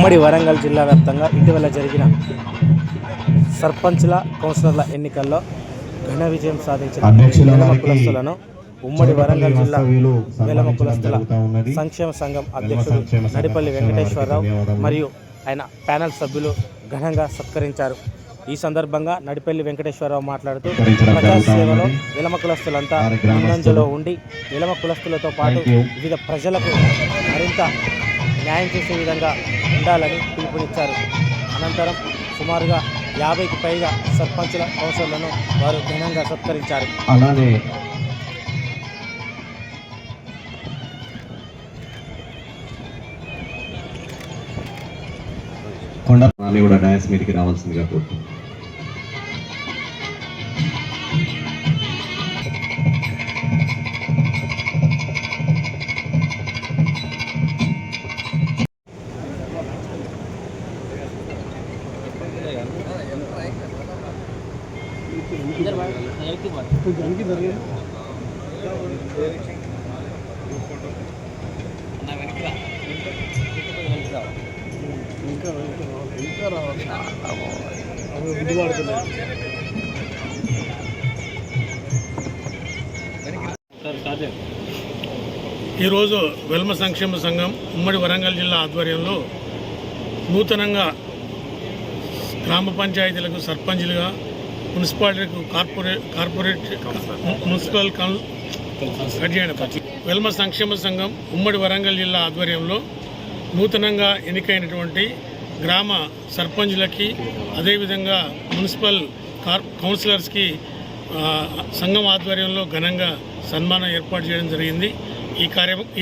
ఉమ్మడి వరంగల్ జిల్లా వ్యాప్తంగా ఇటీవల జరిగిన సర్పంచ్ల కౌన్సిలర్ల ఎన్నికల్లో ఘన విజయం సాధించిన వేలమ కులస్తులను ఉమ్మడి వరంగల్ జిల్లా వేలమ కులస్తుల సంక్షేమ సంఘం అధ్యక్షుడు నడిపల్లి వెంకటేశ్వరరావు మరియు ఆయన ప్యానెల్ సభ్యులు ఘనంగా సత్కరించారు. ఈ సందర్భంగా నడిపల్లి వెంకటేశ్వరరావు మాట్లాడుతూ ప్రజాసేవలో వేలమ కులస్తులంతా ముందంజలో ఉండి వేలమ కులస్తులతో పాటు వివిధ ప్రజలకు మరింత న్యాయం చేసే విధంగా ఉండాలని పిలుపునిచ్చారు. అనంతరం సుమారుగా 50కి పైగా సర్పంచుల కౌన్సిలర్లను వారు ఘనంగా సత్కరించారు. అలానే కొండపాని కూడా డయాస్ మీదకి రావాల్సిందిగా కోరుతున్నాను. ఈరోజు వెల్మ సంక్షేమ సంఘం ఉమ్మడి వరంగల్ జిల్లా ఆధ్వర్యంలో నూతనంగా గ్రామ పంచాయతీలకు సర్పంచ్లుగా, మున్సిపాలిటీలకు మున్సిపల్ వెల్మ సంక్షేమ సంఘం ఉమ్మడి వరంగల్ జిల్లా ఆధ్వర్యంలో నూతనంగా ఎన్నికైనటువంటి గ్రామ సర్పంచ్లకి, అదేవిధంగా మున్సిపల్ కౌన్సిలర్స్కి సంఘం ఆధ్వర్యంలో ఘనంగా సన్మానం ఏర్పాటు చేయడం జరిగింది.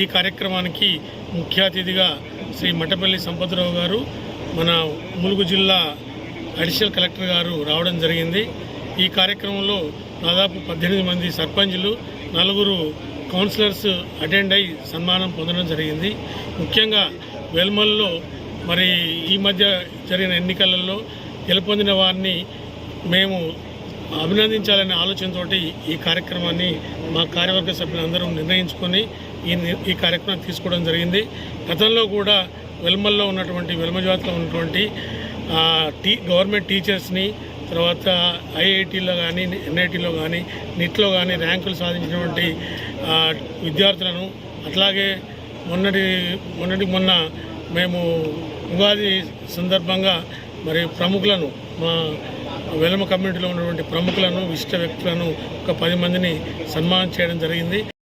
ఈ కార్యక్రమానికి ముఖ్య అతిథిగా శ్రీ మట్టపల్లి సంపత్రావు గారు, మన ములుగు జిల్లా అడిషనల్ కలెక్టర్ గారు రావడం జరిగింది. ఈ కార్యక్రమంలో దాదాపు 18 మంది సర్పంచ్లు, 4 కౌన్సిలర్స్ అటెండ్ అయి సన్మానం పొందడం జరిగింది. ముఖ్యంగా వెల్మల్లో మరి ఈ మధ్య జరిగిన ఎన్నికలలో గెలుపొందిన వారిని మేము అభినందించాలనే ఆలోచనతో ఈ కార్యక్రమాన్ని మా కార్యవర్గ సభ్యులందరూ నిర్ణయించుకొని ఈ కార్యక్రమం తీసుకోవడం జరిగింది. గతంలో కూడా వెల్మల్లో ఉన్నటువంటి వెల్మ జాతిలో ఉన్నటువంటి గవర్నమెంట్ టీచర్స్ని, తర్వాత ఐఐటీలో కానీ, ఎన్ఐటీలో కానీ, నిట్లో కానీ ర్యాంకులు సాధించినటువంటి విద్యార్థులను, అట్లాగే మొన్న మేము ఉగాది సందర్భంగా మరి ప్రముఖులను, మా వెలమ కమ్యూనిటీలో ఉన్నటువంటి ప్రముఖులను, విశిష్ట వ్యక్తులను ఒక 10 మందిని సన్మానం చేయడం జరిగింది.